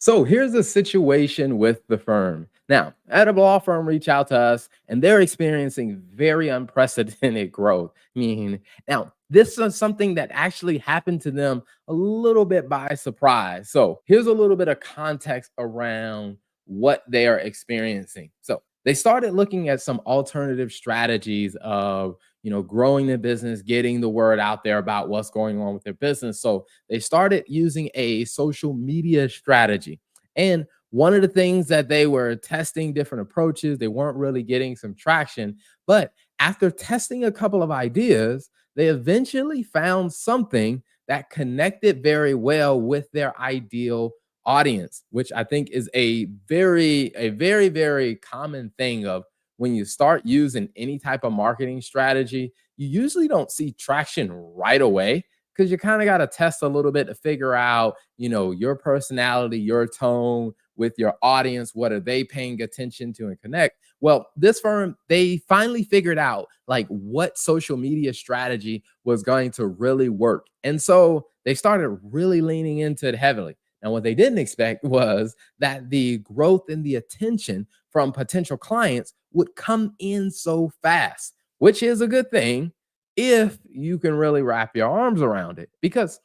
So here's a situation with the firm. Now, at a law firm reach out to us and they're experiencing very unprecedented growth. Now this is something that actually happened to them a little bit by surprise. So here's a little bit of context around what they are experiencing. So they started looking at some alternative strategies of growing their business, getting the word out there about what's going on with their business. So they started using a social media strategy. And one of the things that they were testing different approaches, they weren't really getting some traction. But after testing a couple of ideas, they eventually found something that connected very well with their ideal audience, which I think is a very common thing of when you start using any type of marketing strategy, you usually don't see traction right away because you kind of got to test a little bit to figure out, your personality, your tone with your audience. What are they paying attention to and connect? Well, this firm, they finally figured out like what social media strategy was going to really work. And so they started really leaning into it heavily. And what they didn't expect was that the growth and the attention from potential clients would come in so fast, which is a good thing if you can really wrap your arms around it. Because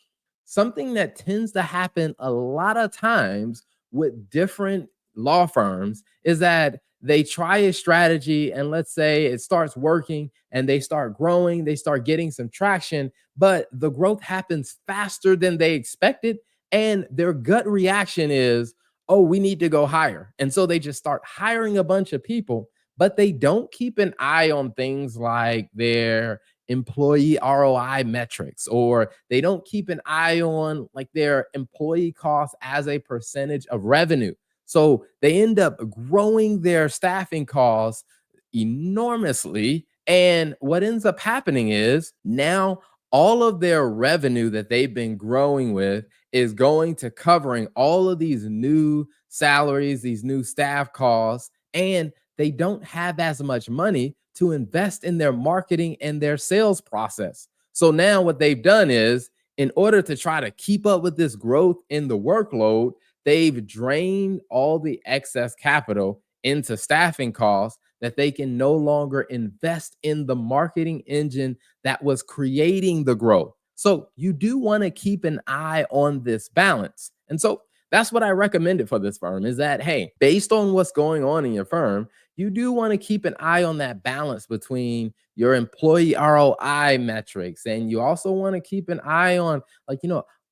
something that tends to happen a lot of times with different law firms is that they try a strategy and let's say it starts working and they start growing, they start getting some traction, but the growth happens faster than they expected. And their gut reaction is, oh, we need to go higher. And so they just start hiring a bunch of people, but they don't keep an eye on things like their employee ROI metrics, or they don't keep an eye on like their employee costs as a percentage of revenue. So they end up growing their staffing costs enormously. And what ends up happening is now all of their revenue that they've been growing with is going to covering all of these new salaries, these new staff costs, and they don't have as much money to invest in their marketing and their sales process. So now what they've done is, in order to try to keep up with this growth in the workload, they've drained all the excess capital into staffing costs that they can no longer invest in the marketing engine that was creating the growth. So you do want to keep an eye on this balance. And so that's what I recommended for this firm is that, hey, based on what's going on in your firm, you do want to keep an eye on that balance between your employee ROI metrics. And you also want to keep an eye on, like,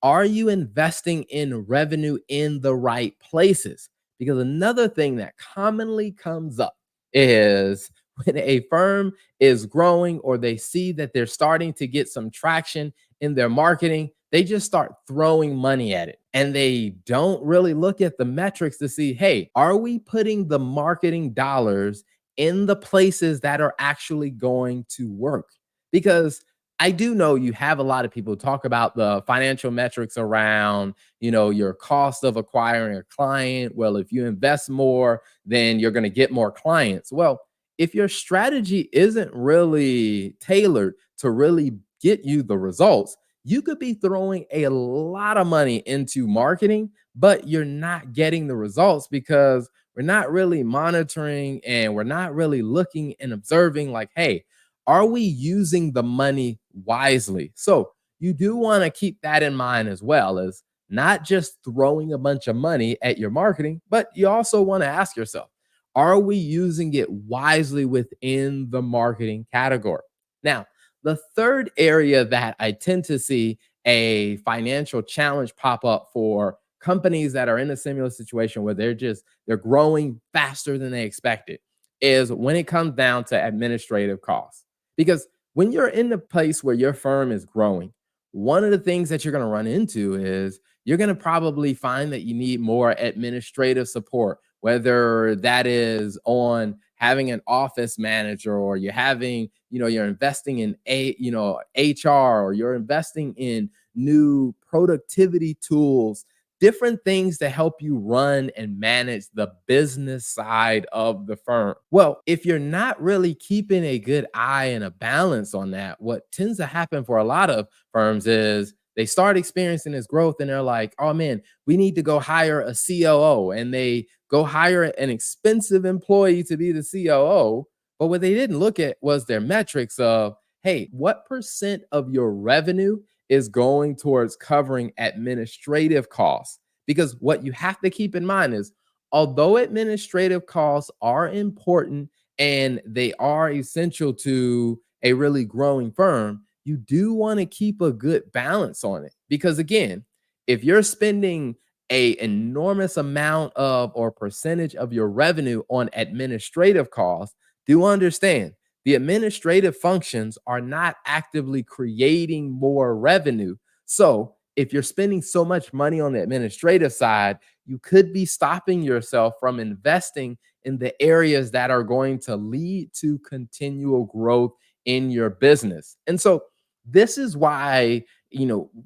are you investing in revenue in the right places? Because another thing that commonly comes up is when a firm is growing or they see that they're starting to get some traction in their marketing, they just start throwing money at it. And they don't really look at the metrics to see, hey, are we putting the marketing dollars in the places that are actually going to work? Because I do know you have a lot of people talk about the financial metrics around, your cost of acquiring a client. Well, if you invest more, then you're going to get more clients. Well, if your strategy isn't really tailored to really get you the results, you could be throwing a lot of money into marketing, but you're not getting the results because we're not really monitoring and we're not really looking and observing, like, hey, are we using the money wisely? So you do want to keep that in mind as well as not just throwing a bunch of money at your marketing, but you also want to ask yourself, are we using it wisely within the marketing category? Now, the third area that I tend to see a financial challenge pop up for companies that are in a similar situation where they're growing faster than they expected is when it comes down to administrative costs. Because when you're in the place where your firm is growing, one of the things that you're going to run into is you're going to probably find that you need more administrative support, whether that is on having an office manager or you're having, you're investing in HR, or you're investing in new productivity tools, different things to help you run and manage the business side of the firm. Well, if you're not really keeping a good eye and a balance on that, what tends to happen for a lot of firms is they start experiencing this growth and they're like, oh man, we need to go hire a COO. And they go hire an expensive employee to be the COO. But what they didn't look at was their metrics of, hey, what percent of your revenue is going towards covering administrative costs? Because what you have to keep in mind is, although administrative costs are important and they are essential to a really growing firm, you do want to keep a good balance on it. Because again, if you're spending a enormous amount of or percentage of your revenue on administrative costs, do understand the administrative functions are not actively creating more revenue. So if you're spending so much money on the administrative side, you could be stopping yourself from investing in the areas that are going to lead to continual growth in your business. And so this is why,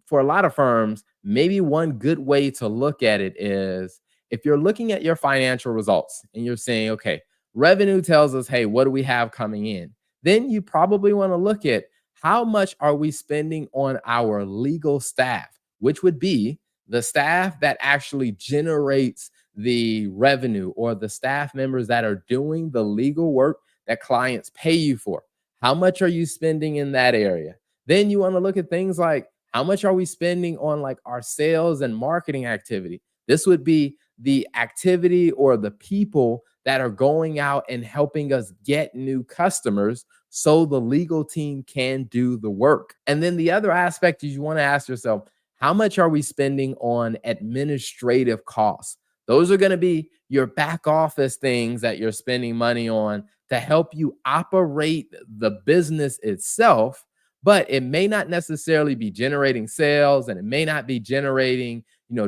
for a lot of firms, maybe one good way to look at it is, if you're looking at your financial results and you're saying, okay, revenue tells us, hey, what do we have coming in? Then you probably want to look at, how much are we spending on our legal staff, which would be the staff that actually generates the revenue, or the staff members that are doing the legal work that clients pay you for. How much are you spending in that area? Then you want to look at things like, how much are we spending on like our sales and marketing activity? This would be the activity or the people that are going out and helping us get new customers so the legal team can do the work. And then the other aspect is, you want to ask yourself, how much are we spending on administrative costs? Those are going to be your back office things that you're spending money on to help you operate the business itself, but it may not necessarily be generating sales, and it may not be generating,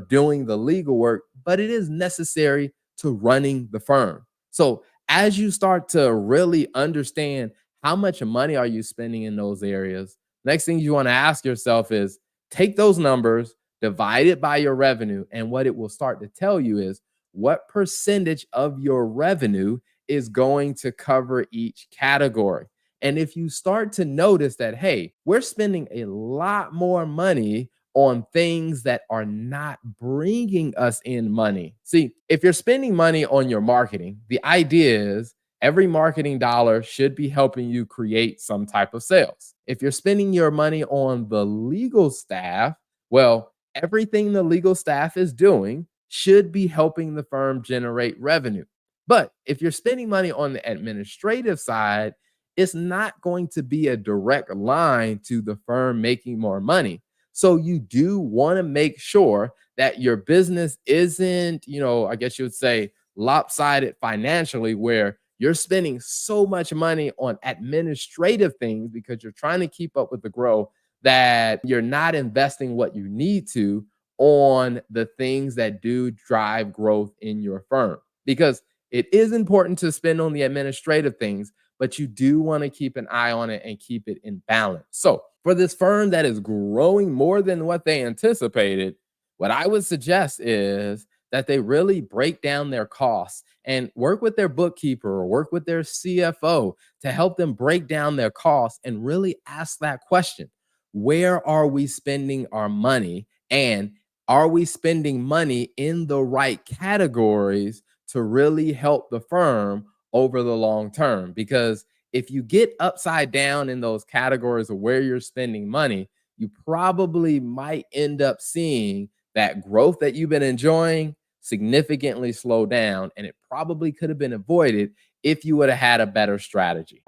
doing the legal work, but it is necessary to running the firm. So as you start to really understand how much money are you spending in those areas, next thing you want to ask yourself is, take those numbers, divide it by your revenue, and what it will start to tell you is, what percentage of your revenue is going to cover each category. And if you start to notice that, hey, we're spending a lot more money on things that are not bringing us in money. See, if you're spending money on your marketing, the idea is every marketing dollar should be helping you create some type of sales. If you're spending your money on the legal staff, well, everything the legal staff is doing should be helping the firm generate revenue. But if you're spending money on the administrative side, it's not going to be a direct line to the firm making more money. So you do want to make sure that your business isn't, I guess you would say, lopsided financially, where you're spending so much money on administrative things because you're trying to keep up with the growth, that you're not investing what you need to on the things that do drive growth in your firm. Because it is important to spend on the administrative things, but you do want to keep an eye on it and keep it in balance. So for this firm that is growing more than what they anticipated, what I would suggest is that they really break down their costs and work with their bookkeeper or work with their CFO to help them break down their costs and really ask that question: where are we spending our money? And are we spending money in the right categories to really help the firm over the long term? Because if you get upside down in those categories of where you're spending money, you probably might end up seeing that growth that you've been enjoying significantly slow down. And it probably could have been avoided if you would have had a better strategy.